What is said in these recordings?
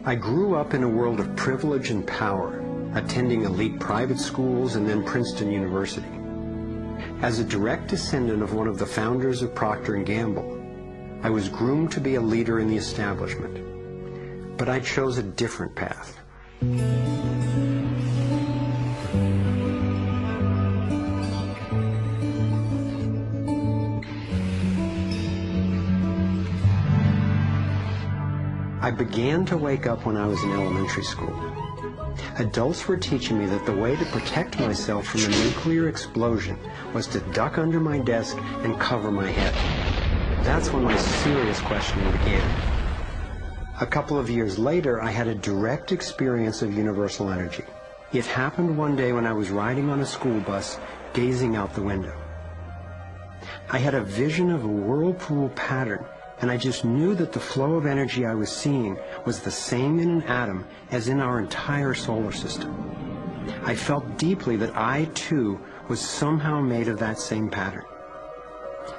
I grew up in a world of privilege and power, attending elite private schools and then Princeton University. As a direct descendant of one of the founders of Procter & Gamble, I was groomed to be a leader in the establishment. But I chose a different path. I began to wake up when I was in elementary school. Adults were teaching me that the way to protect myself from a nuclear explosion was to duck under my desk and cover my head. That's when my serious questioning began. A couple of years later, I had a direct experience of universal energy. It happened one day when I was riding on a school bus, gazing out the window. I had a vision of a whirlpool pattern, and I just knew that the flow of energy I was seeing was the same in an atom as in our entire solar system. I felt deeply that I, too, was somehow made of that same pattern.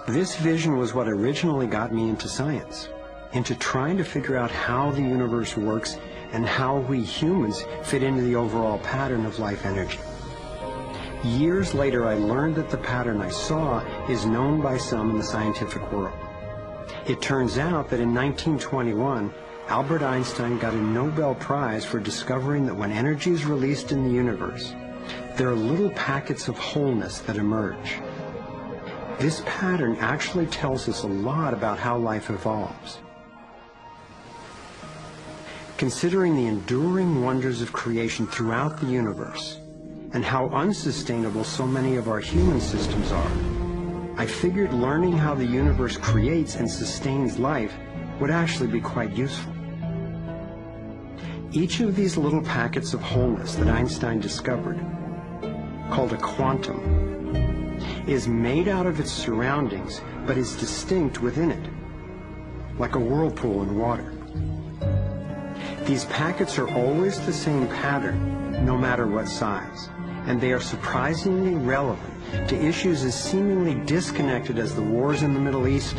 This vision was what originally got me into science, into trying to figure out how the universe works and how we humans fit into the overall pattern of life energy. Years later, I learned that the pattern I saw is known by some in the scientific world. It turns out that in 1921, Albert Einstein got a Nobel Prize for discovering that when energy is released in the universe, there are little packets of wholeness that emerge. This pattern actually tells us a lot about how life evolves. Considering the enduring wonders of creation throughout the universe, and how unsustainable so many of our human systems are, I figured learning how the universe creates and sustains life would actually be quite useful. Each of these little packets of wholeness that Einstein discovered, called a quantum, is made out of its surroundings, but is distinct within it, like a whirlpool in water. These packets are always the same pattern, no matter what size, and they are surprisingly relevant to issues as seemingly disconnected as the wars in the Middle East,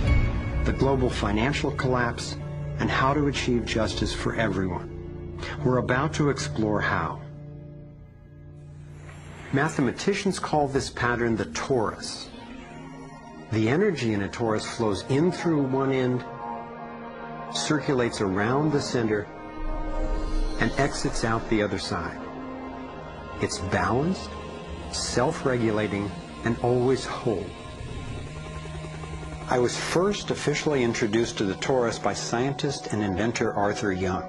the global financial collapse, and how to achieve justice for everyone. We're about to explore how. Mathematicians call this pattern the torus. The energy in a torus flows in through one end, circulates around the center, and exits out the other side. It's balanced, self-regulating, and always whole. I was first officially introduced to the torus by scientist and inventor Arthur Young.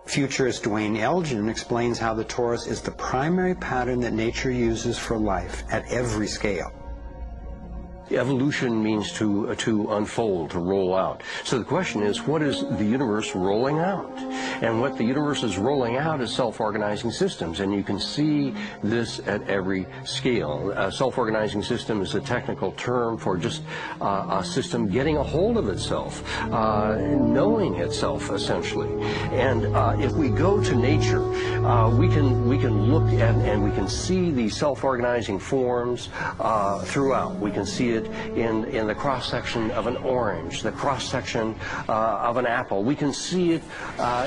Futurist Dwayne Elgin explains how the torus is the primary pattern that nature uses for life at every scale. Evolution means to unfold, to roll out. So the question is, what is the universe rolling out? And what the universe is rolling out is self-organizing systems, and you can see this at every scale. A self-organizing system is a technical term for just a system getting a hold of itself, knowing itself, essentially. And if we go to nature, we can look at and we can see these self-organizing forms throughout. We can see it in the cross-section of an orange, the cross-section of an apple. We can see it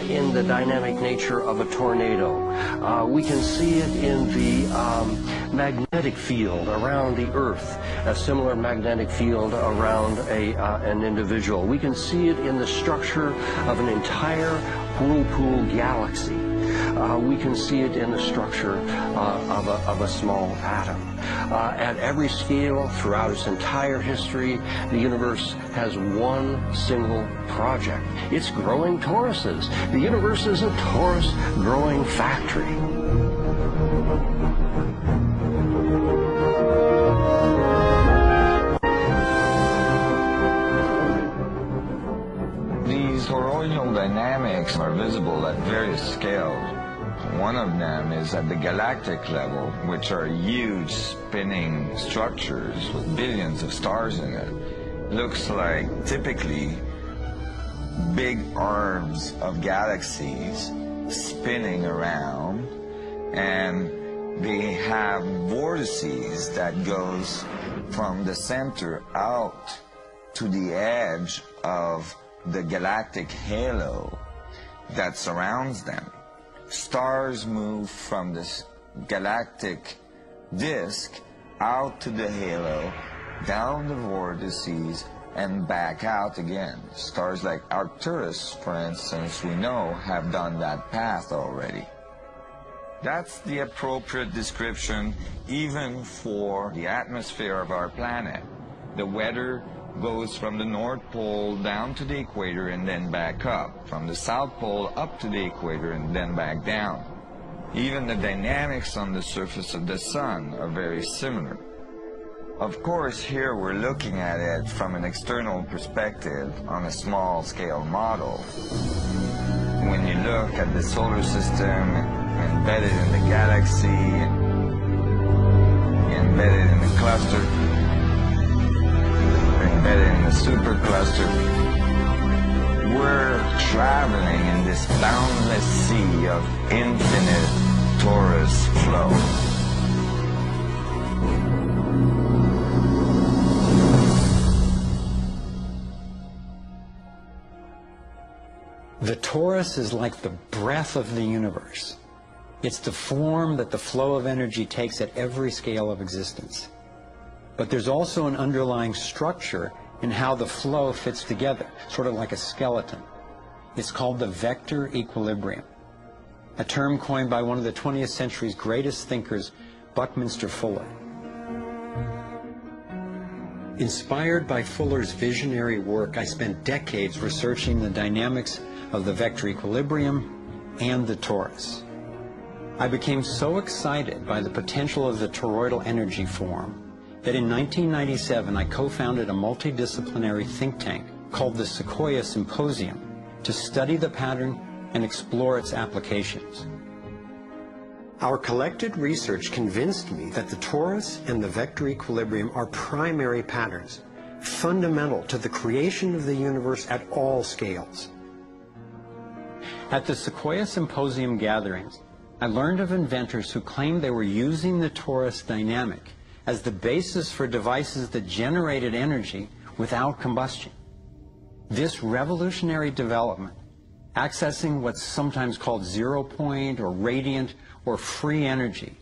in the dynamic nature of a tornado. We can see it in the magnetic field around the Earth, a similar magnetic field around an individual. We can see it in the structure of an entire whirlpool galaxy. We can see it in the structure of a small atom. At every scale, throughout its entire history, the universe has one single project. It's growing toruses. The universe is a torus growing factory. These toroidal dynamics are visible at various scales. One of them is at the galactic level, which are huge spinning structures with billions of stars in it. Looks like typically big arms of galaxies spinning around, and they have vortices that goes from the center out to the edge of the galactic halo that surrounds them. Stars move from this galactic disk out to the halo, down the vortices, and back out again. Stars like Arcturus, for instance, we know have done that path already. That's the appropriate description even for the atmosphere of our planet. The weather goes from the North Pole down to the equator and then back up, from the South Pole up to the equator and then back down. Even the dynamics on the surface of the sun are very similar. Of course, here we're looking at it from an external perspective on a small-scale model. When you look at the solar system embedded in the galaxy, embedded in the cluster, embedded in the supercluster, we're traveling in this boundless sea of infinite torus flow. The torus is like the breath of the universe. It's the form that the flow of energy takes at every scale of existence. But there's also an underlying structure in how the flow fits together, sort of like a skeleton. It's called the vector equilibrium, a term coined by one of the 20th century's greatest thinkers, Buckminster Fuller. Inspired by Fuller's visionary work, I spent decades researching the dynamics of the vector equilibrium and the torus. I became so excited by the potential of the toroidal energy form that in 1997 I co-founded a multidisciplinary think tank called the Sequoia Symposium to study the pattern and explore its applications. Our collected research convinced me that the torus and the vector equilibrium are primary patterns, fundamental to the creation of the universe at all scales. At the Sequoia Symposium gatherings, I learned of inventors who claimed they were using the torus dynamic as the basis for devices that generated energy without combustion. This revolutionary development, accessing what's sometimes called zero point or radiant or free energy,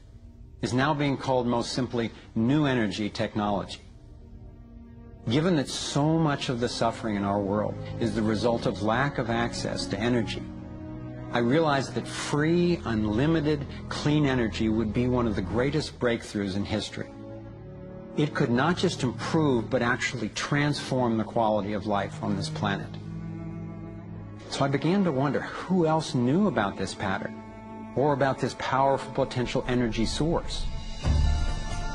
is now being called most simply new energy technology. Given that so much of the suffering in our world is the result of lack of access to energy, I realized that free, unlimited, clean energy would be one of the greatest breakthroughs in history. It could not just improve, but actually transform the quality of life on this planet. So I began to wonder who else knew about this pattern, or about this powerful potential energy source.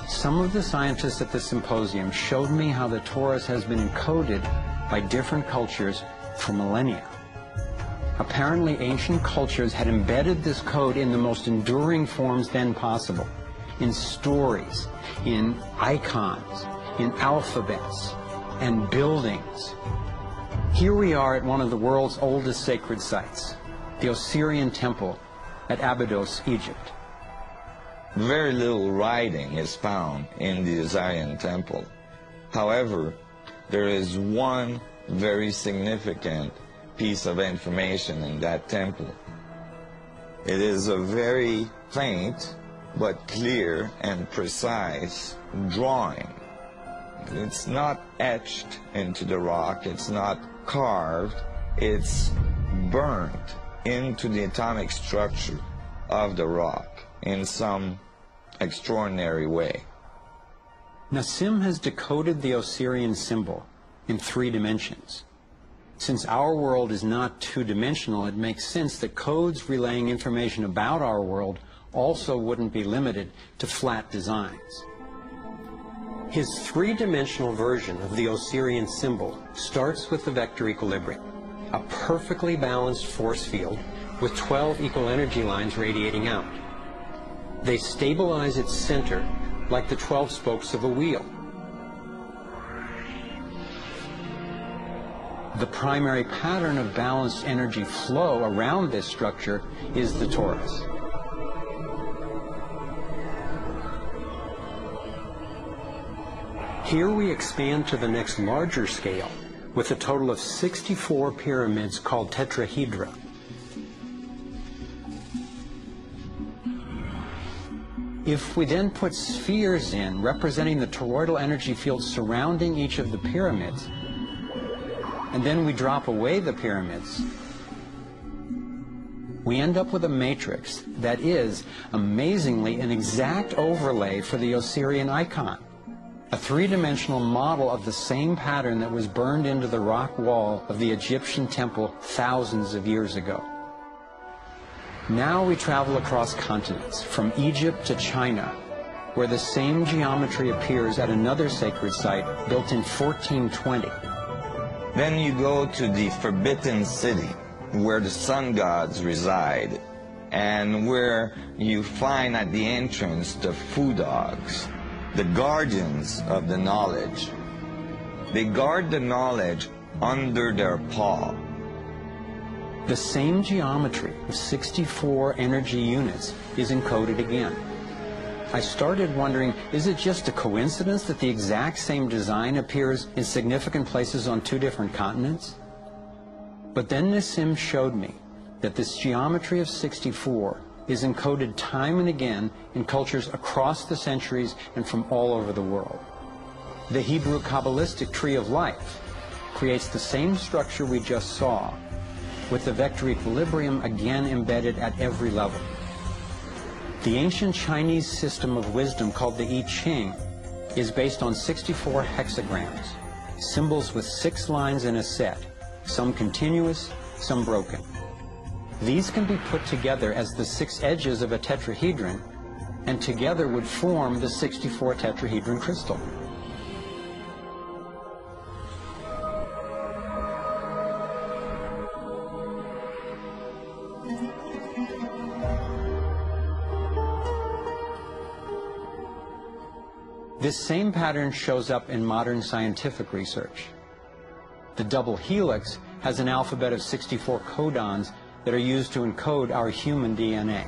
Some of the scientists at the symposium showed me how the torus has been encoded by different cultures for millennia. Apparently, ancient cultures had embedded this code in the most enduring forms then possible, in stories, in icons, in alphabets, and buildings. Here we are at one of the world's oldest sacred sites, the Osirian Temple at Abydos, Egypt. Very little writing is found in the Osirian Temple. However, there is one very significant piece of information in that temple. It is a very faint but clear and precise drawing. It's not etched into the rock, it's not carved, it's burnt into the atomic structure of the rock in some extraordinary way. Nassim has decoded the Osirian symbol in 3 dimensions. Since our world is not two-dimensional, it makes sense that codes relaying information about our world also wouldn't be limited to flat designs. His 3-dimensional version of the Osirian symbol starts with the vector equilibrium, a perfectly balanced force field with 12 equal energy lines radiating out. They stabilize its center like the 12 spokes of a wheel. The primary pattern of balanced energy flow around this structure is the torus. Here we expand to the next larger scale, with a total of 64 pyramids called tetrahedra. If we then put spheres in representing the toroidal energy field surrounding each of the pyramids, and then we drop away the pyramids, we end up with a matrix that is, amazingly, an exact overlay for the Osirian icon, a three-dimensional model of the same pattern that was burned into the rock wall of the Egyptian temple thousands of years ago. Now we travel across continents, from Egypt to China, where the same geometry appears at another sacred site built in 1420. Then you go to the Forbidden City, where the sun gods reside, and where you find at the entrance the Fu dogs, the guardians of the knowledge. They guard the knowledge under their paw. The same geometry of 64 energy units is encoded again. I started wondering, is it just a coincidence that the exact same design appears in significant places on two different continents? But then Nassim showed me that this geometry of 64 is encoded time and again in cultures across the centuries and from all over the world. The Hebrew Kabbalistic tree of life creates the same structure we just saw, with the vector equilibrium again embedded at every level. The ancient Chinese system of wisdom called the I Ching is based on 64 hexagrams, symbols with 6 lines in a set, some continuous, some broken. These can be put together as the 6 edges of a tetrahedron, and together would form the 64 tetrahedron crystal. This same pattern shows up in modern scientific research. The double helix has an alphabet of 64 codons that are used to encode our human DNA.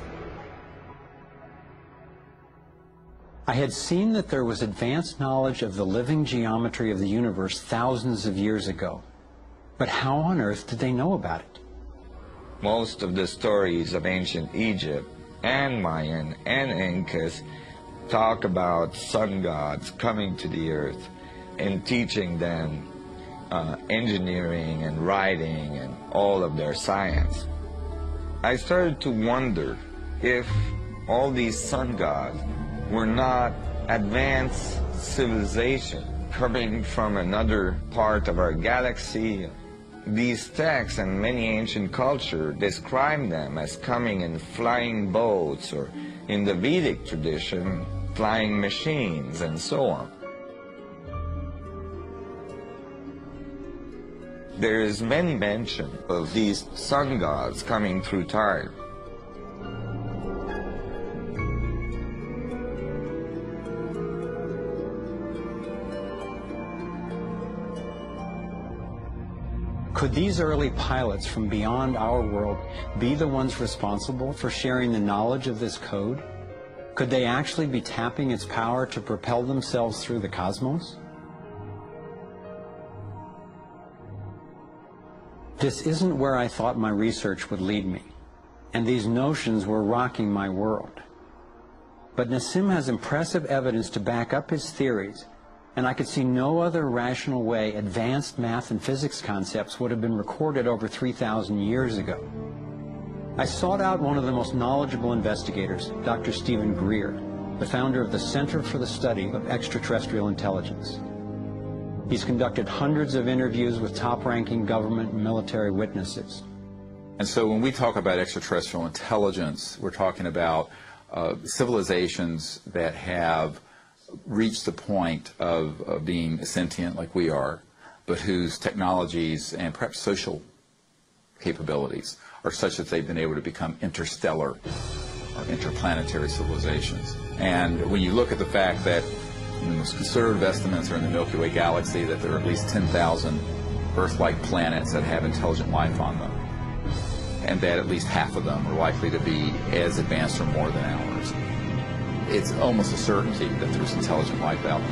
I had seen that there was advanced knowledge of the living geometry of the universe thousands of years ago, but how on earth did they know about it? Most of the stories of ancient Egypt and Mayan and Incas talk about sun gods coming to the earth and teaching them engineering and writing and all of their science. I started to wonder if all these sun gods were not advanced civilization coming from another part of our galaxy. These texts and many ancient cultures describe them as coming in flying boats, or in the Vedic tradition, flying machines, and so on. There is many mention of these sun gods coming through time. Could these early pilots from beyond our world be the ones responsible for sharing the knowledge of this code? Could they actually be tapping its power to propel themselves through the cosmos? This isn't where I thought my research would lead me, and these notions were rocking my world. But Nassim has impressive evidence to back up his theories, and I could see no other rational way advanced math and physics concepts would have been recorded over 3,000 years ago. I sought out one of the most knowledgeable investigators, Dr. Stephen Greer, the founder of the Center for the Study of Extraterrestrial Intelligence. He's conducted hundreds of interviews with top-ranking government and military witnesses. And so when we talk about extraterrestrial intelligence, we're talking about civilizations that have reached the point of being sentient like we are, but whose technologies and perhaps social capabilities are such that they've been able to become interstellar or interplanetary civilizations. And when you look at the fact that the most conservative estimates are in the Milky Way galaxy that there are at least 10,000 Earth-like planets that have intelligent life on them, and that at least half of them are likely to be as advanced or more than ours, it's almost a certainty that there's intelligent life out there.